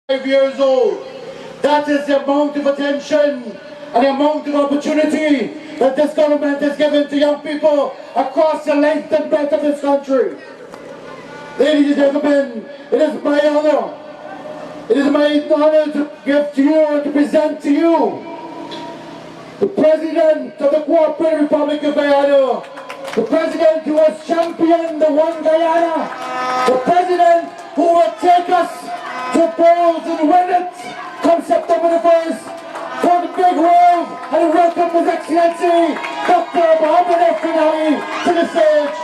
5 years old. That is the amount of attention and the amount of opportunity that this government has given to young people across the length and breadth of this country. Ladies and gentlemen, it is my honor. It is my honor to give to you and to present to you the President of the Cooperative Republic of Guyana, the President who has championed the One Guyana, the President who will take us to polls and win it come September the 1st for the big world, and welcome His Excellency Dr. Mohammed F. Finali to the stage.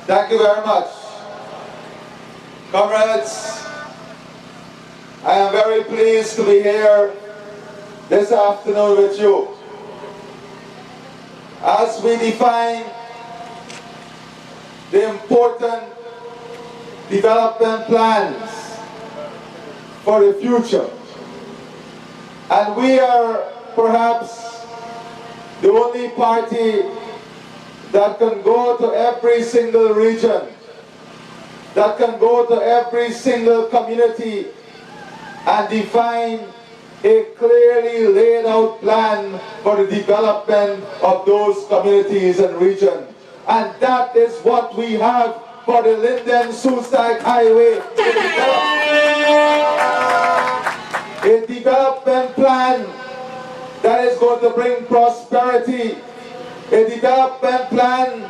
Thank you very much. Comrades, I am very pleased to be here this afternoon with you as we define the important development plans for the future. And we are perhaps the only party that can go to every single region, that can go to every single community and define a clearly laid out plan for the development of those communities and regions. And that is what we have for the Linden-Soestdijk Highway. A development plan that is going to bring prosperity, a development plan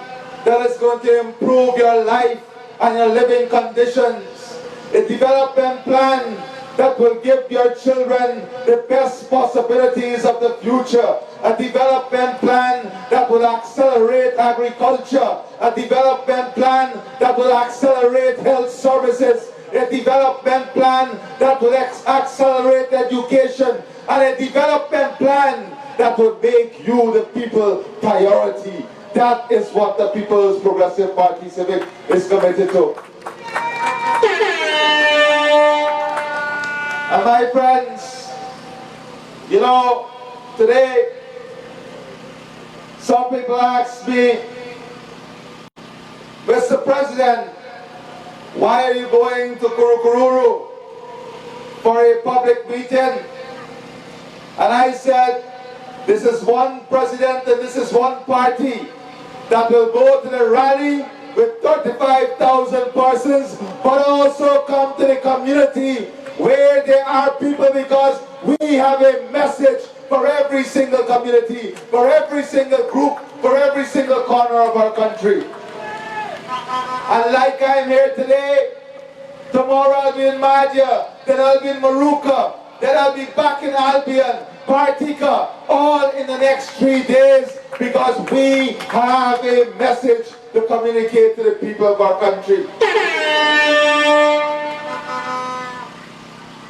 that is going to improve your life and your living conditions, a development plan that will give your children the best possibilities of the future, a development plan that will accelerate agriculture, a development plan that will accelerate health services, a development plan that will accelerate education, and a development plan that will make you, the people, priority. That is what the People's Progressive Party Civic is committed to. And my friends, you know, today, some people ask me, Mr. President, why are you going to Kururu for a public meeting? And I said, this is one president and this is one party that will go to the rally with 35,000 persons, but also come to the community where there are people, because we have a message for every single community, for every single group, for every single corner of our country. And like I'm here today, tomorrow I'll be in Madhya, then I'll be in Maruka, then I'll be back in Albion, Partika, all in the next 3 days, because we have a message to communicate to the people of our country.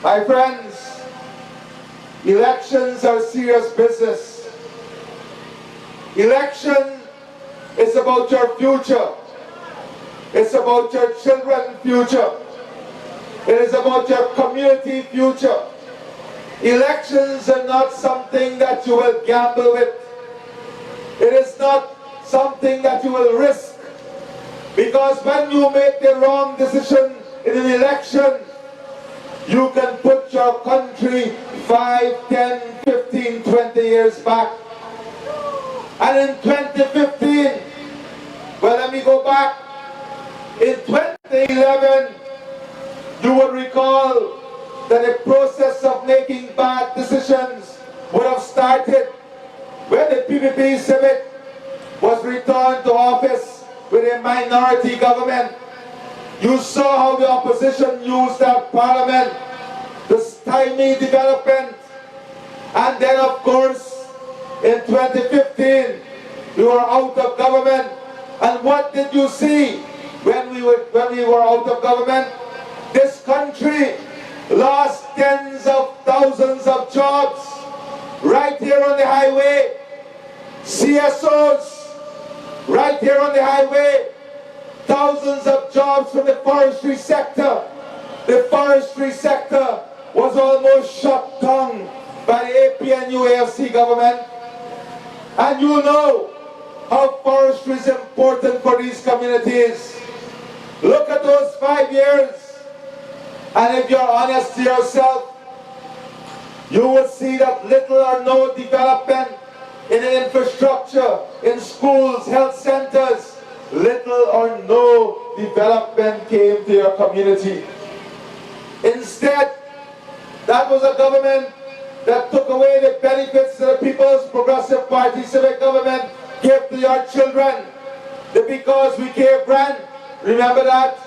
My friends, elections are serious business. Election is about your future. It's about your children's future. It is about your community future. Elections are not something that you will gamble with. It is not something that you will risk. Because when you make the wrong decision in an election, you can put your country 5, 10, 15, 20 years back. And in 2015, well, let me go back. In 2011, you would recall that the process of making bad decisions would have started when the PPP Civic was returned to office with a minority government. You saw how the opposition used that parliament to stymie development. And then, of course, in 2015, we were out of government. And what did you see when we were out of government? This country lost tens of thousands of jobs right here on the highway. CSOs right here on the highway. Thousands of jobs from the forestry sector. The forestry sector was almost shut down by the APNU AFC government. And you know how forestry is important for these communities. 5 years, and if you're honest to yourself, you will see that little or no development in infrastructure, in schools, health centers, little or no development came to your community. Instead, that was a government that took away the benefits that the People's Progressive Party civic government gave to your children. The Because We Care brand, remember that?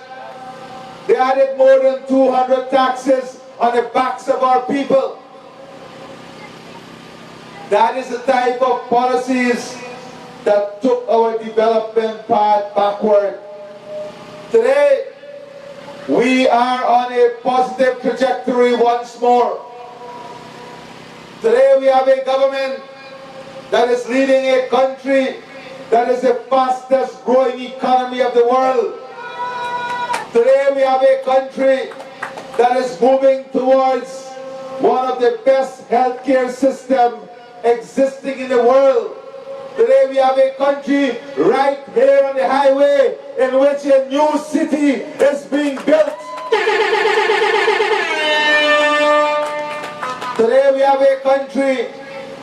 They added more than 200 taxes on the backs of our people. That is the type of policies that took our development path backward. Today, we are on a positive trajectory once more. Today we have a government that is leading a country that is the fastest growing economy of the world. Today we have a country that is moving towards one of the best healthcare systems existing in the world. Today we have a country right here on the highway in which a new city is being built. Today we have a country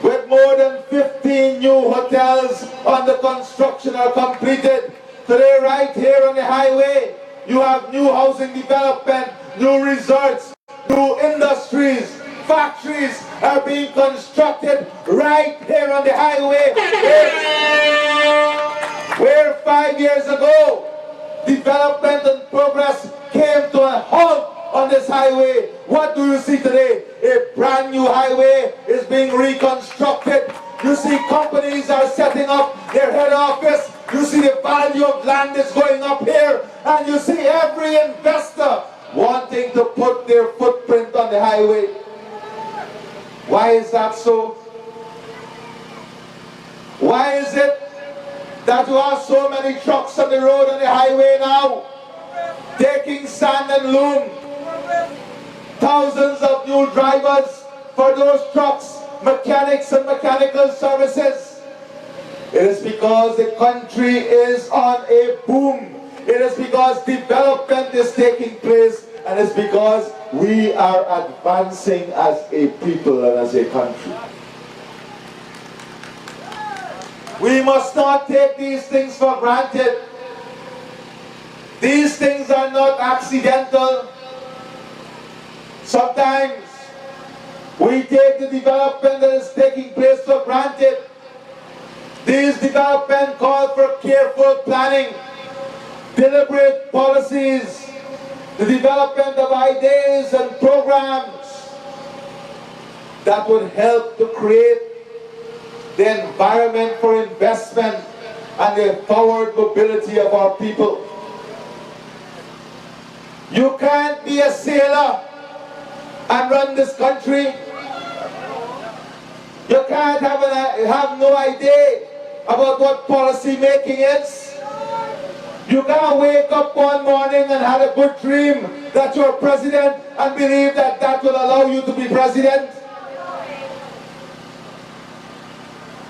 with more than 15 new hotels under construction or completed. Today right here on the highway you have new housing development, new resorts, new industries, factories are being constructed right here on the highway. Where 5 years ago, development and progress came to a halt on this highway. What do you see today? A brand new highway is being reconstructed. You see companies are setting up their head office. You see the value of land is going up here. And you see every investor wanting to put their footprint on the highway. Why is that so? Why is it that you have so many trucks on the road on the highway now, taking sand and loam? Thousands of new drivers for those trucks, mechanics and mechanical services. It is because the country is on a boom. It is because development is taking place, and it's because we are advancing as a people and as a country. We must not take these things for granted. These things are not accidental. Sometimes we take the development that is taking place for granted. These developments call for careful planning, deliberate policies, the development of ideas and programs that would help to create the environment for investment and the forward mobility of our people. You can't be a sailor and run this country. You can't have no idea about what policy making is. You can't wake up one morning and have a good dream that you're president and believe that that will allow you to be president.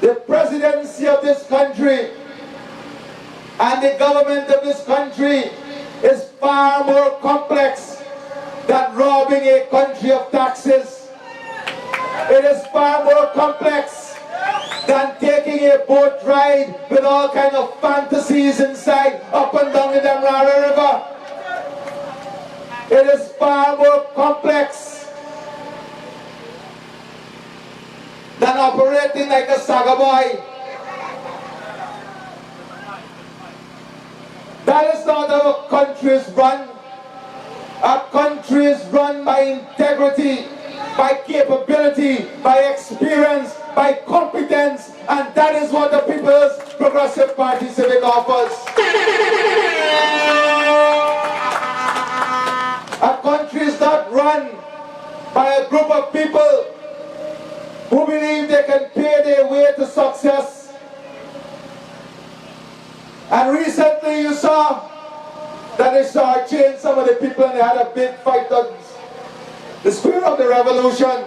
The presidency of this country and the government of this country is far more complex than robbing a country of taxes. It is far more complex than taking a boat ride with all kinds of fantasies inside up and down the Demerara River. It is far more complex than operating like a saga boy. That is not how a country is run. A country is run by integrity, by capability, by experience, by competence, and that is what the People's Progressive Party Civic offers. A country is not run by a group of people who believe they can pay their way to success. And recently you saw that they started changing some of the people and they had a big fight on the square of the revolution,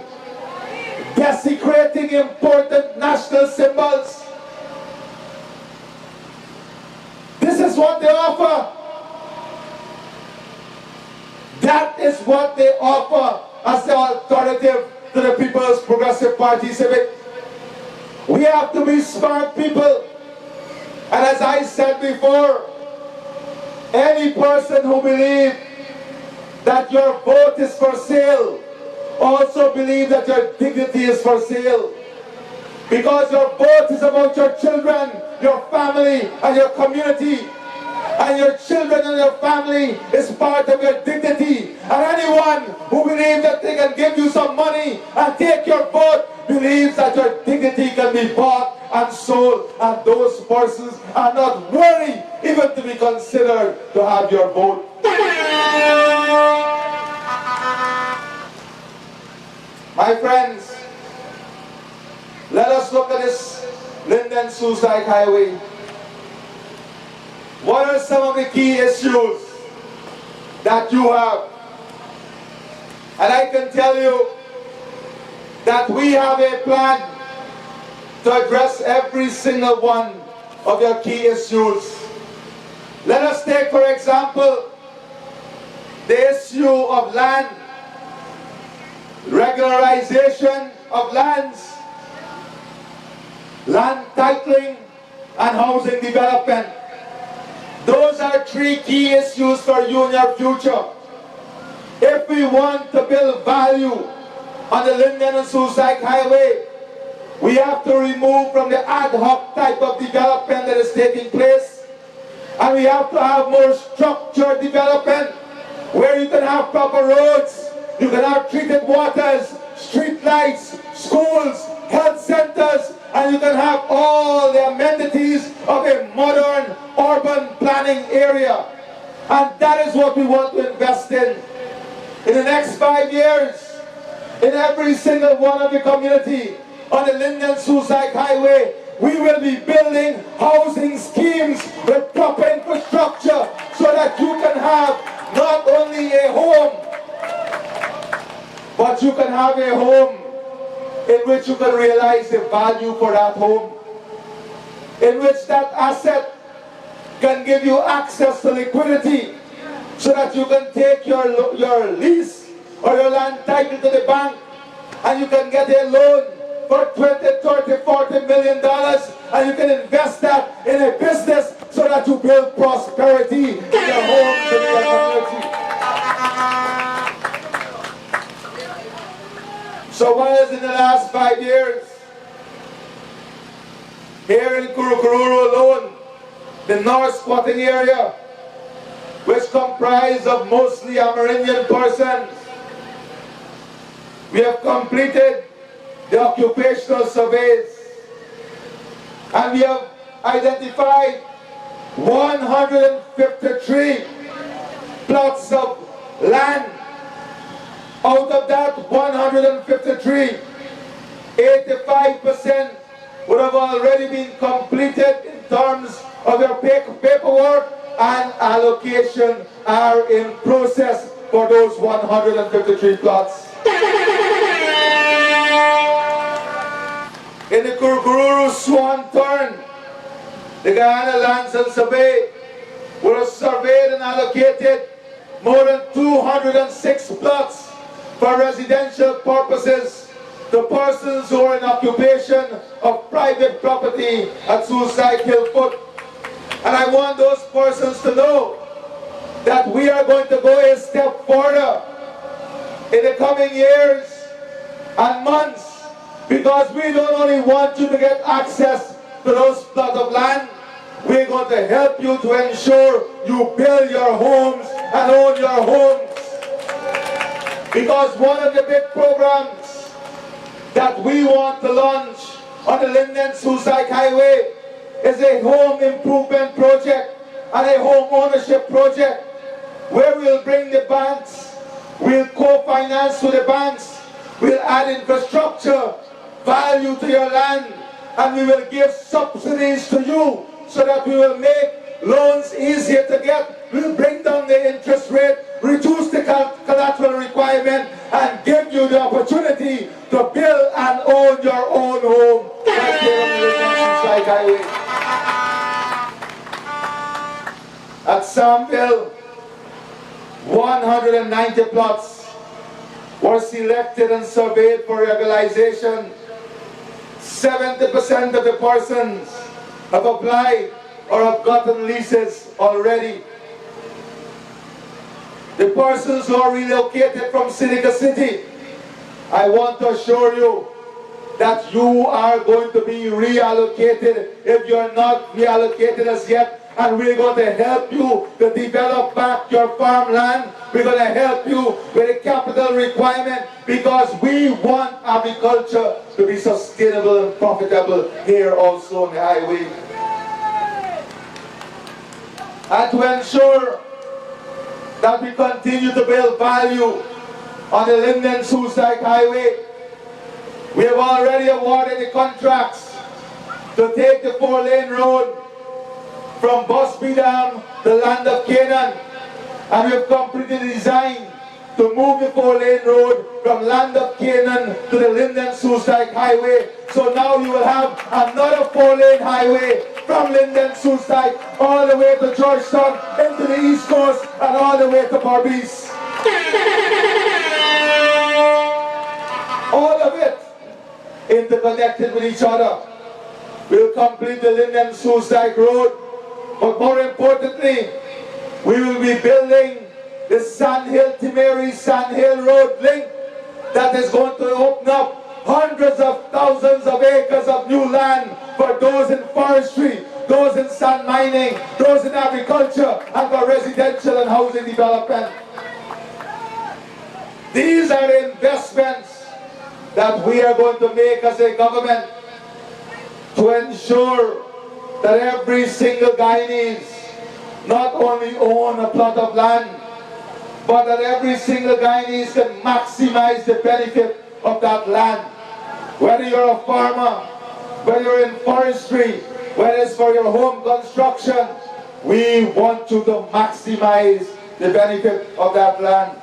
desecrating important national symbols. This is what they offer. That is what they offer as the alternative to the People's Progressive Party Civic. We have to be smart people. And as I said before, any person who believes that your vote is for sale also believe that your dignity is for sale. Because your vote is about your children, your family, and your community. And your children and your family is part of your dignity. And anyone who believes that they can give you some money and take your vote believes that your dignity can be bought and sold, and those persons are not worthy even to be considered to have your vote. My friends, let us look at this Linden-Suicide Highway. What are some of the key issues that you have? And I can tell you that we have a plan to address every single one of your key issues. Let us take, for example, the issue of land, regularization of lands, land titling, and housing development. Those are three key issues for you in your future. If we want to build value on the Linden and Suicide Highway, we have to remove from the ad hoc type of development that is taking place, and we have to have more structured development where you can have proper roads, you can have treated waters, street lights, schools, health centers, and you can have all the amenities of a modern urban planning area. And that is what we want to invest in. In the next 5 years, in every single one of the community on the Linden-Suicide Highway, we will be building housing schemes with proper infrastructure so that you can have not only a home, but you can have a home in which you can realize the value for that home, in which that asset can give you access to liquidity so that you can take your lease or your land title to the bank and you can get a loan for $20, $30, $40 million and you can invest that in a business so that you build prosperity in your homes and in your community. So whereas in the last 5 years, here in Kururu alone, the North Squatting area, which comprised of mostly Amerindian persons, we have completed the occupational surveys and we have identified 153 plots of land. Out of that 153, 85% would have already been completed in terms of your paperwork, and allocation are in process for those 153 plots. In the Kururu Swan Turn, the Guyana Lands and Survey would have surveyed and allocated more than 206 plots for residential purposes to persons who are in occupation of private property at Suicide Hill Foot. And I want those persons to know that we are going to go a step further in the coming years and months, because we don't only want you to get access to those plots of land, we're going to help you to ensure you build your homes and own your homes. Because one of the big programs that we want to launch on the Linden-Suicide Highway is a home improvement project and a home ownership project where we'll bring the banks, we'll co-finance with the banks, we'll add infrastructure, value to your land, and we will give subsidies to you so that we will make loans easier to get. We'll bring down the interest rate, reduce the collateral requirement, and give you the opportunity to build and own your own home right here on the Linden-Suicide Highway. At Samville, 190 plots were selected and surveyed for regularization. 70% of the persons have applied or have gotten leases already. The persons who are relocated from city to city, I want to assure you that you are going to be reallocated if you are not reallocated as yet. And we're going to help you to develop back your farmland. We're going to help you with a capital requirement because we want agriculture to be sustainable and profitable here also on the highway. And to ensure that we continue to build value on the Linden-Soosdijk Highway, we have already awarded the contracts to take the 4-lane road from Busby Dam, the land of Canaan, and we have completed the design to move the 4-lane road from land of Canaan to the Linden-Soosdijk Highway. So now you will have another 4-lane highway from Linden-Soosdijk all the way to Georgetown, into the East Coast, and all the way to Barbies. All of it interconnected with each other. We'll complete the Linden-Soosdijk Road, but more importantly, we will be building the Sandhill-Timeri-Sandhill Road link that is going to open up hundreds of thousands of acres of new land for those in forestry, those in sand mining, those in agriculture, and for residential and housing development. These are the investments that we are going to make as a government to ensure that every single Guyanese not only own a plot of land, but that every single Guyanese can maximize the benefit of that land. Whether you're a farmer, whether you're in forestry, whether it's for your home construction, we want you to maximize the benefit of that land.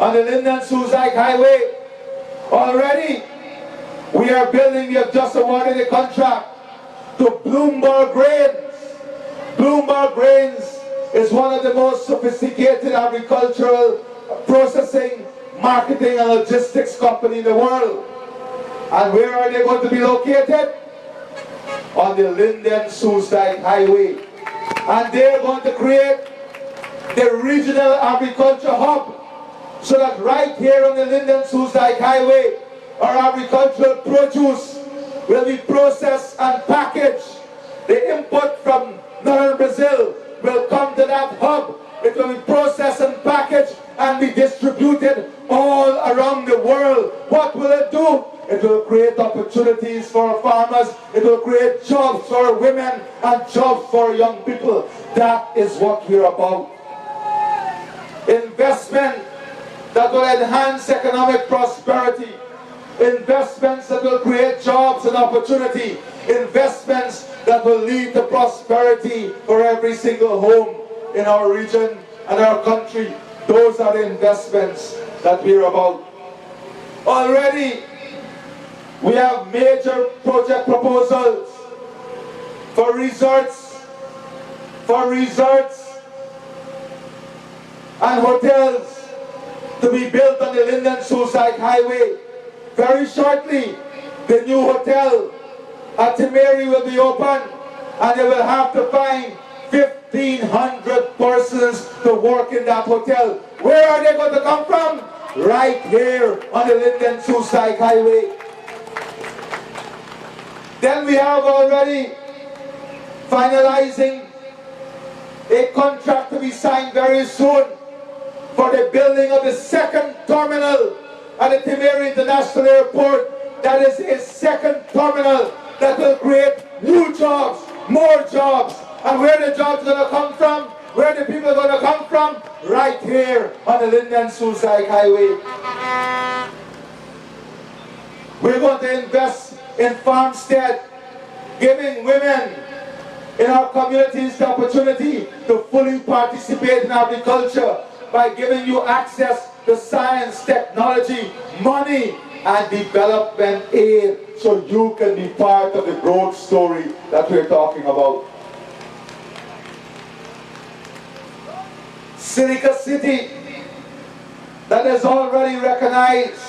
On the Linden-Soosdijk Highway, already we are building, we have just awarded a contract to Bloomberg Grains. Bloomberg Grains is one of the most sophisticated agricultural processing, marketing and logistics company in the world. And where are they going to be located? On the Linden-Soosdijk Highway. And they're going to create the regional agriculture hub, so that right here on the Linden-Soosdijk Highway, our agricultural produce will be processed and packaged. The input from northern Brazil will come to that hub. It will be processed and packaged and be distributed all around the world. What will it do? It will create opportunities for farmers. It will create jobs for women and jobs for young people. That is what we're about. Investment that will enhance economic prosperity. Investments that will create jobs and opportunity. Investments that will lead to prosperity for every single home in our region and our country. Those are the investments that we're about. Already, we have major project proposals for resorts and hotels to be built on the Linden-Soosdijk Highway. Very shortly, the new hotel at Timeri will be open, and they will have to find 1,500 persons to work in that hotel. Where are they going to come from? Right here on the Linden-Soosdijk Highway. Then we have already finalizing a contract to be signed very soon for the building of the second terminal at the Timeri International Airport. That is a second terminal that will create new jobs, more jobs. And where the jobs are going to come from? Where the people are going to come from? Right here on the Linden-Soosdijk Highway. We're going to invest in farmstead, giving women in our communities the opportunity to fully participate in agriculture by giving you access to science, technology, money, and development aid, so you can be part of the growth story that we're talking about. Silica City that is already recognized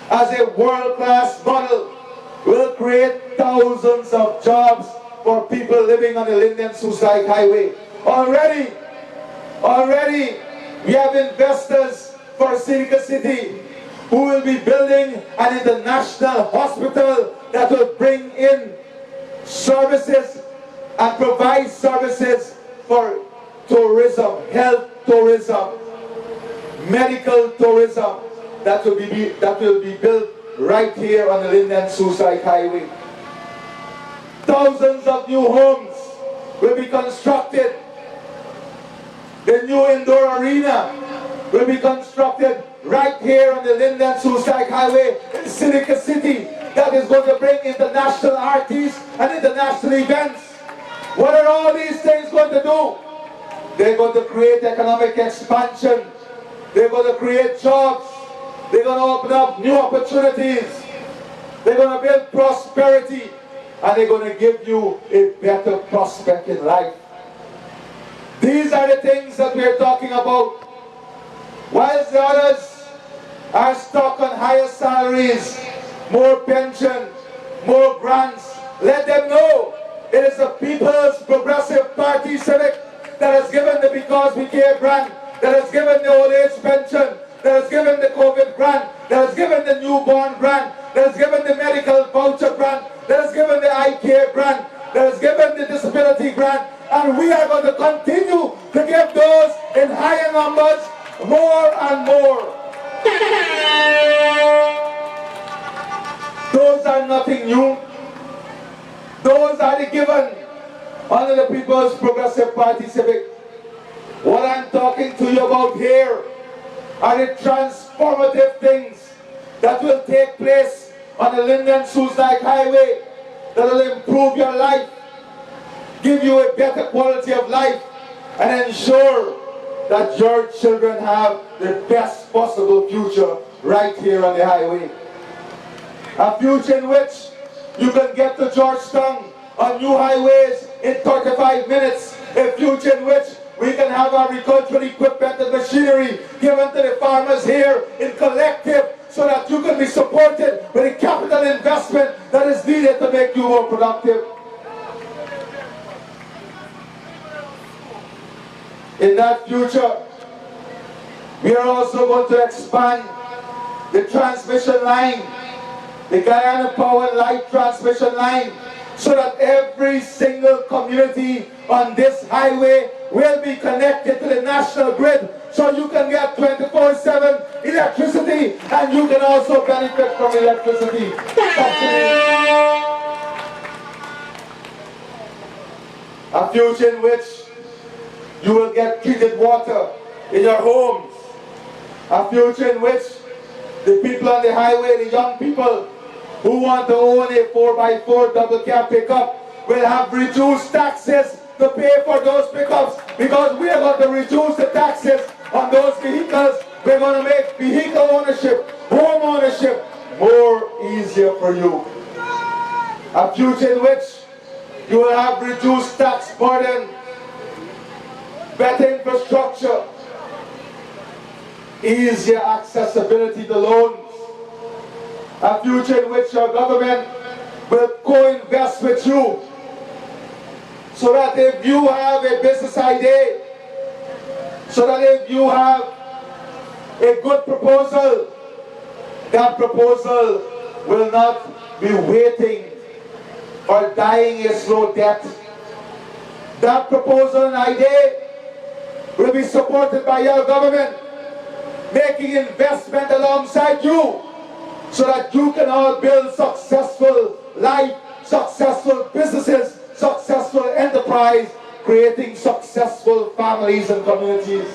as a world-class model will create thousands of jobs for people living on the Linden-Susai Highway. Already, we have investors for Silica City who will be building an international hospital that will bring in services and provide services for tourism, health tourism, medical tourism that will be built right here on the Linden-Susai Highway. Thousands of new homes will be constructed. The new indoor arena will be constructed right here on the Linden-Susai Highway in Silica City that is going to bring international artists and international events. What are all these things going to do? They're going to create economic expansion. They're going to create jobs. They're going to open up new opportunities. They're going to build prosperity. And they're going to give you a better prospect in life. These are the things that we're talking about. Whilst the others are stuck on higher salaries, more pension, more grants, let them know it is the People's Progressive Party Civic that has given the Because We Care grant, that has given the old age pension, that has given the COVID grant, that has given the newborn grant, that has given the medical voucher grant, that has given the eye care grant, that has given the disability grant, and we are going to continue to give those in higher numbers more and more. Those are nothing new. Those are the given under the People's Progressive Party Civic. What I'm talking to you about here are the transformative things that will take place on the Linden-Susai Highway that will improve your life, give you a better quality of life, and ensure that your children have the best possible future right here on the highway. A future in which you can get to Georgetown on new highways in 35 minutes. A future in which we can have agricultural equipment and machinery given to the farmers here in collective so that you can be supported with a capital investment that is needed to make you more productive. In that future, we are also going to expand the transmission line, the Guyana Power Light transmission line, so that every single community on this highway will be connected to the national grid, so you can get 24/7 electricity and you can also benefit from electricity subsidies. A future in which you will get treated water in your homes. A future in which the people on the highway, the young people who want to own a 4x4 double cab pickup will have reduced taxes to pay for those pickups, because we are going to reduce the taxes on those vehicles. We're going to make vehicle ownership, home ownership more easier for you. A future in which you will have reduced tax burden, better infrastructure, easier accessibility to loans. A future in which your government will co-invest with you, so that if you have a business idea, so that if you have a good proposal, that proposal will not be waiting or dying a slow death. That proposal and idea will be supported by your government, making investment alongside you, so that you can all build successful life, successful businesses, successful enterprise, creating successful families and communities.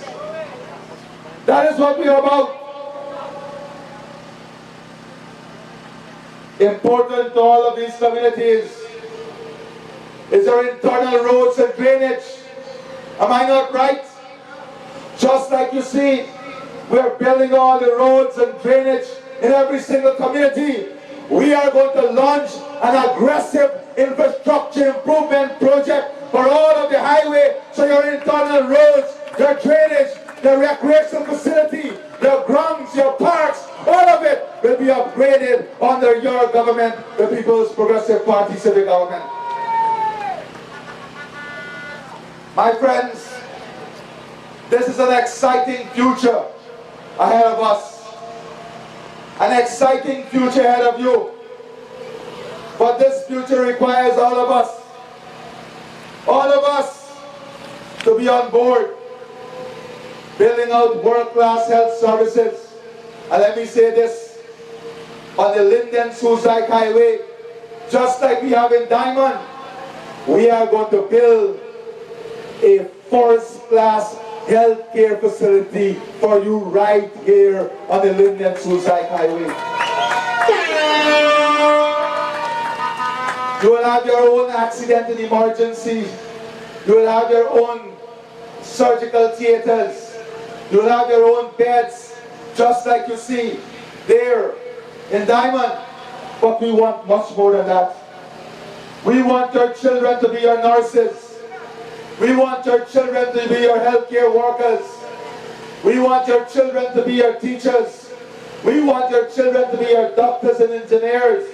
That is what we are about. Important to all of these communities is our internal roads and drainage. Am I not right? Just like you see, we're building all the roads and drainage in every single community. We are going to launch an aggressive infrastructure improvement project for all of the highway, so your internal roads, your drainage, the recreational facility, the grounds, your parks, all of it will be upgraded under your government, the People's Progressive Party civic government. My friends, this is an exciting future ahead of us. An exciting future ahead of you. But this future requires all of us to be on board, building out world-class health services. And let me say this, on the Linden-Suzaik Highway, just like we have in Diamond, we are going to build a first-class healthcare facility for you right here on the Linden-Suzaik Highway. You will have your own accident and emergency. You will have your own surgical theaters. You will have your own beds, just like you see there in Diamond. But we want much more than that. We want your children to be your nurses. We want your children to be your healthcare workers. We want your children to be your teachers. We want your children to be your doctors and engineers.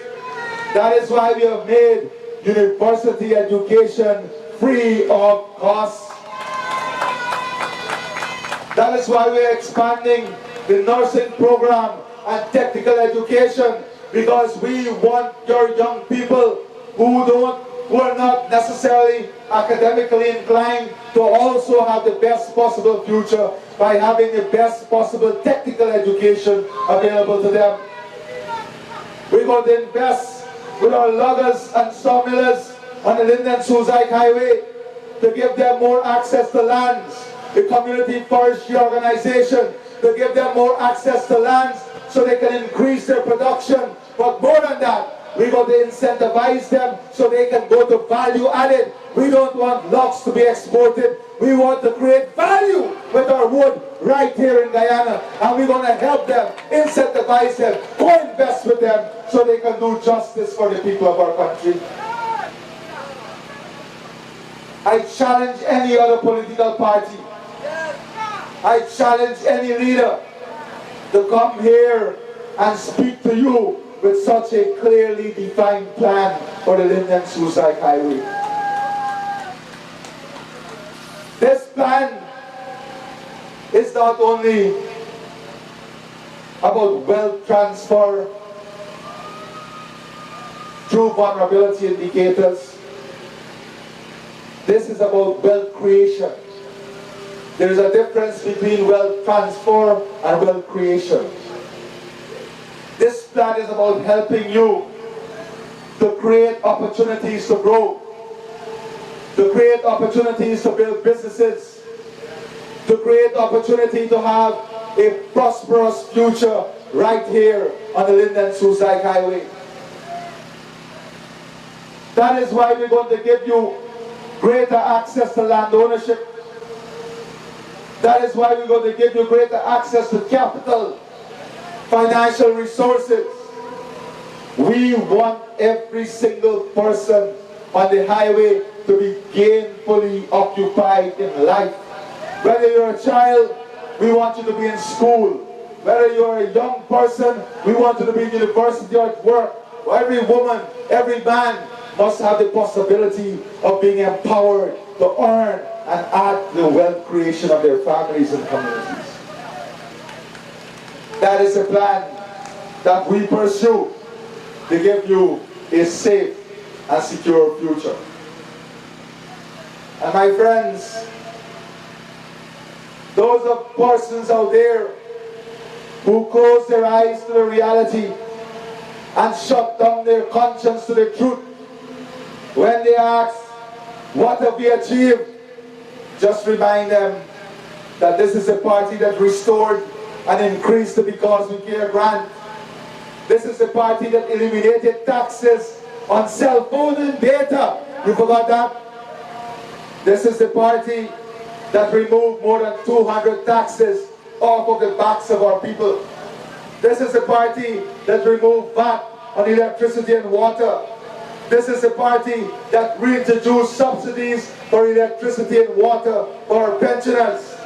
That is why we have made university education free of cost. That is why we are expanding the nursing program and technical education, because we want your young people who are not necessarily academically inclined to also have the best possible future by having the best possible technical education available to them. We're going to invest with our loggers and sawmillers on the Linden-Suzaik Highway to give them more access to lands. The community forestry organization to give them more access to lands so they can increase their production. But more than that, we're going to incentivize them so they can go to value added. We don't want logs to be exported. We want to create value with our wood right here in Guyana. And we're going to help them, incentivize them, co-invest with them so they can do justice for the people of our country. I challenge any other political party. I challenge any leader to come here and speak to you with such a clearly defined plan for the Linden-Suzaik Highway. This plan is not only about wealth transfer through vulnerability indicators. This is about wealth creation. There is a difference between wealth transfer and wealth creation. This plan is about helping you to create opportunities to grow, to create opportunities to build businesses, to create opportunity to have a prosperous future right here on the Linden-Suzaik Highway. That is why we're going to give you greater access to land ownership. That is why we're going to give you greater access to capital, financial resources. We want every single person on the highway to be gainfully occupied in life. Whether you're a child, we want you to be in school. Whether you're a young person, we want you to be in university or at work. Every woman, every man must have the possibility of being empowered to earn and add to the wealth creation of their families and communities. That is a plan that we pursue to give you a safe and secure future. And my friends, those of persons out there who close their eyes to the reality and shut down their conscience to the truth, when they ask, what have we achieved? Just remind them that this is a party that restored and increased the Because We Care grant. This is a party that eliminated taxes on cell phone and data. You forgot that? This is the party that removed more than 200 taxes off of the backs of our people. This is the party that removed VAT on electricity and water. This is the party that reintroduced subsidies for electricity and water for our pensioners.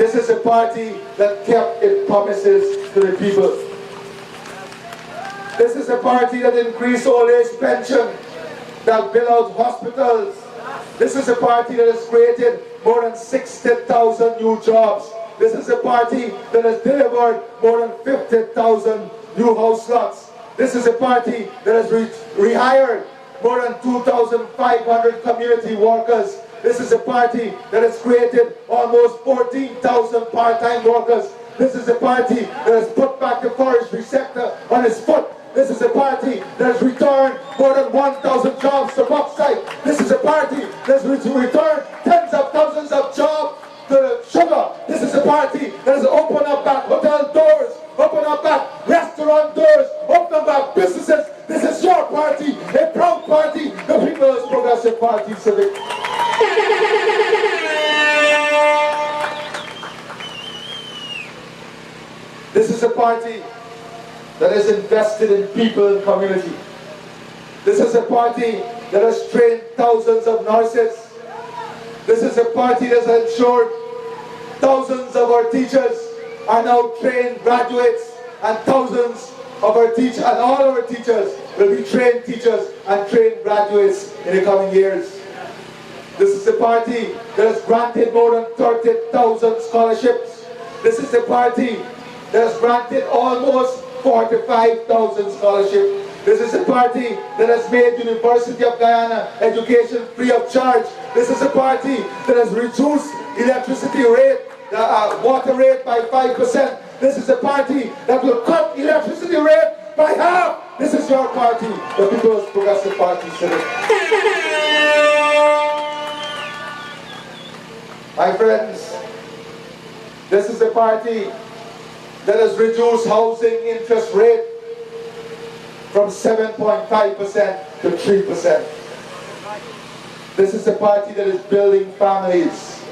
This is a party that kept its promises to the people. This is a party that increased old age pension, that built out hospitals. This is a party that has created more than 60,000 new jobs. This is a party that has delivered more than 50,000 new house lots. This is a party that has rehired more than 2,500 community workers. This is a party that has created almost 14,000 part-time workers. This is a party that has put back the forestry sector on its foot. This is a party that has returned more than 1,000 jobs to bauxite. This is a party that has returned tens of thousands of jobs to sugar. This is a party that has opened up back hotel doors, opened up back restaurant doors, opened up back businesses. This is your party, a proud party, the People's Progressive Party Civic. This is a party that has invested in people and community. This is a party that has trained thousands of nurses. This is a party that has ensured thousands of our teachers are now trained graduates, and thousands of our teachers, and all our teachers will be trained teachers and trained graduates in the coming years. This is a party that has granted more than 30,000 scholarships. This is a party that has granted almost 45,000 scholarships. This is a party that has made University of Guyana education free of charge. This is a party that has reduced electricity rate, water rate by 5%. This is a party that will cut electricity rate by half. This is your party, the People's Progressive Party Civic. My friends, this is a party that has reduced housing interest rate from 7.5% to 3%. This is a party that is building families,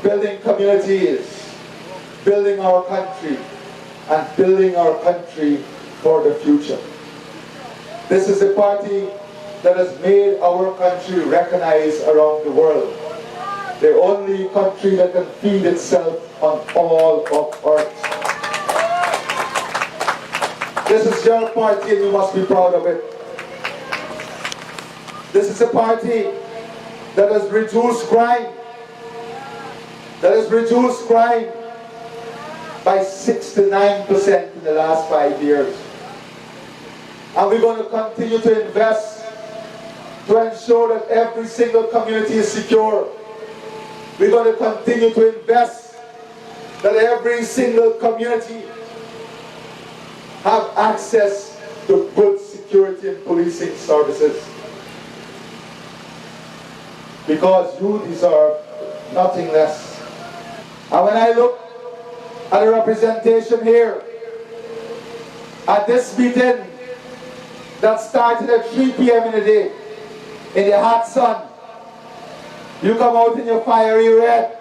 building communities, building our country, and building our country for the future. This is a party that has made our country recognized around the world. The only country that can feed itself on all of earth. This is your party and you must be proud of it. This is a party that has reduced crime. That has reduced crime by 69% in the last 5 years. And we're going to continue to invest to ensure that every single community is secure. We're going to continue to invest that every single community have access to good security and policing services. Because you deserve nothing less. And when I look at the representation here, at this meeting that started at 3 p.m. in the day, in the hot sun, you come out in your fiery red.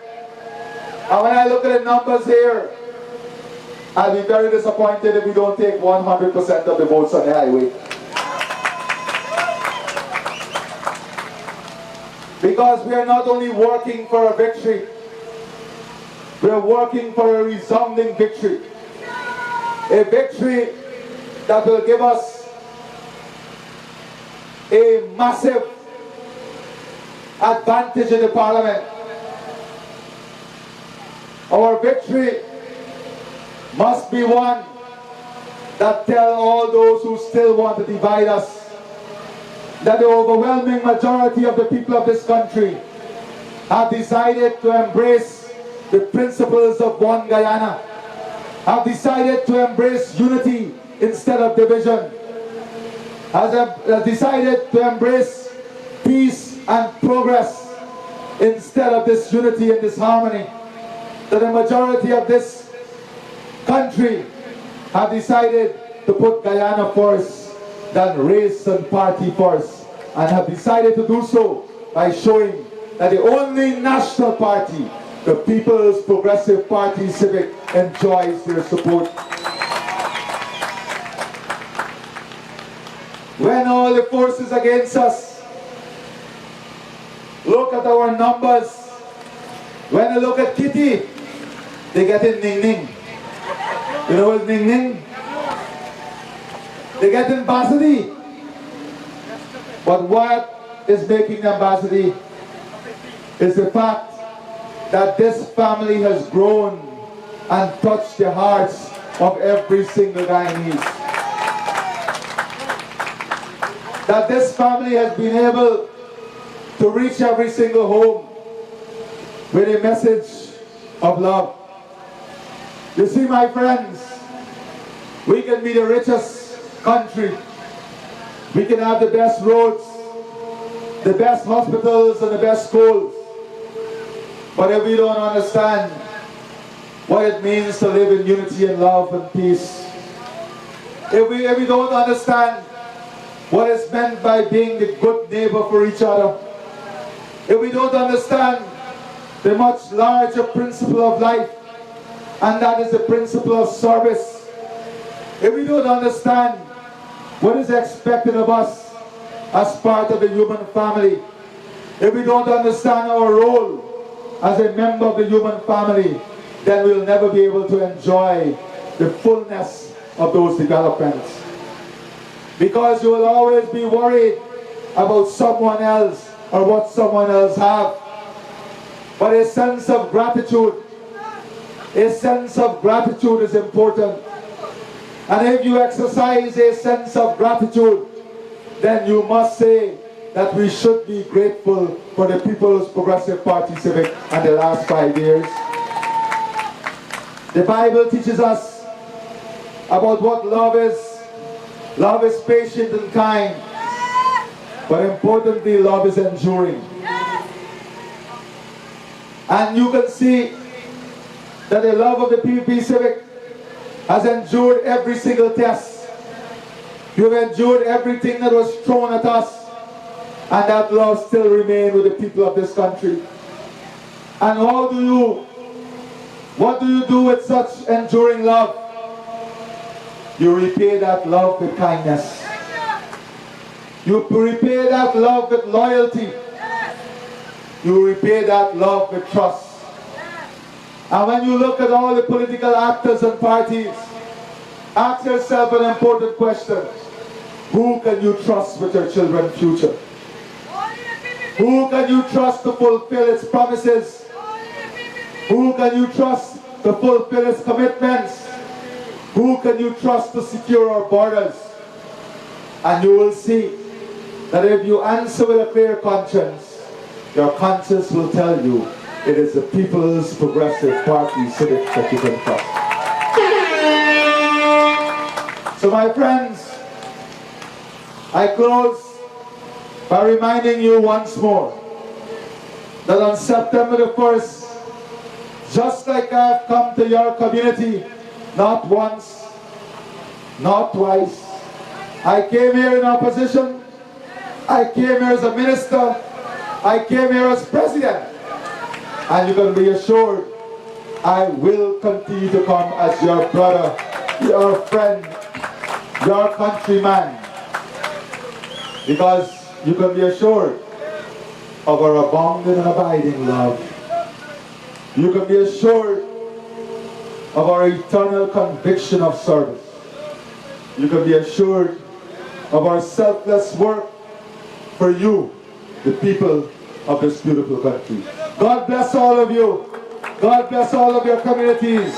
And when I look at the numbers here, I'll be very disappointed if we don't take 100% of the votes on the highway. Because we are not only working for a victory, we are working for a resounding victory. A victory that will give us a massive advantage in the parliament. Our victory must be one that tells all those who still want to divide us that the overwhelming majority of the people of this country have decided to embrace the principles of one Guyana, have decided to embrace unity instead of division, has decided to embrace peace and progress instead of disunity and disharmony. That the majority of this country have decided to put Guyana first than race and party first, and have decided to do so by showing that the only national party, the People's Progressive Party Civic, enjoys their support. When all the forces against us look at our numbers, when they look at Kitty They get in Ning Ning. You know what's Ning Ning? They get in Basadi. But what is making them Basadi is the fact that this family has grown and touched the hearts of every single Guyanese. That this family has been able to reach every single home with a message of love. You see, my friends, we can be the richest country. We can have the best roads, the best hospitals and the best schools. But if we don't understand what it means to live in unity and love and peace, if we don't understand what is meant by being the good neighbor for each other, if we don't understand the much larger principle of life, and that is the principle of service, if we don't understand what is expected of us as part of the human family, if we don't understand our role as a member of the human family, then we'll never be able to enjoy the fullness of those developments. Because you will always be worried about someone else or what someone else have. But a sense of gratitude is important. And if you exercise a sense of gratitude, then you must say that we should be grateful for the People's Progressive Party Civic and the last 5 years. The Bible teaches us about what love is. Love is patient and kind, but importantly, love is enduring. And you can see that the love of the PPP Civic has endured every single test. You've endured everything that was thrown at us, and that love still remains with the people of this country. And what do you do with such enduring love? You repay that love with kindness. You repay that love with loyalty. You repay that love with trust. And when you look at all the political actors and parties, ask yourself an important question. Who can you trust with your children's future? Who can you trust to fulfill its promises? Who can you trust to fulfill its commitments? Who can you trust to secure our borders? And you will see that if you answer with a clear conscience, your conscience will tell you it is the People's Progressive Party Civic that you can trust. So my friends, I close by reminding you once more that on September the 1st, just like I've come to your community, not once, not twice, I came here in opposition, I came here as a minister, I came here as president, and you can be assured I will continue to come as your brother, your friend, your countryman, because you can be assured of our abounding and abiding love. You can be assured of our eternal conviction of service. You can be assured of our selfless work for you, the people of this beautiful country. God bless all of you. God bless all of your communities.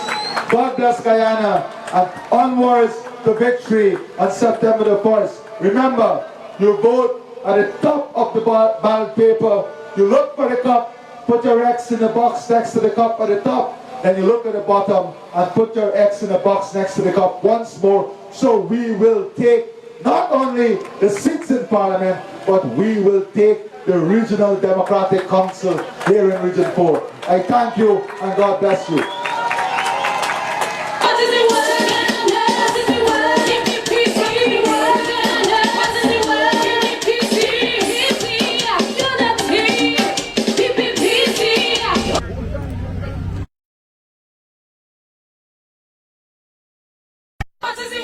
God bless Guyana. And onwards to victory on September the 1st. Remember, you vote at the top of the ballot paper. You look for the cup, put your X in the box next to the cup at the top. Then you look at the bottom and put your X in the box next to the cup once more. So we will take not only the seats in Parliament, but we will take the Regional Democratic Council here in Region 4. I thank you and God bless you. What is it?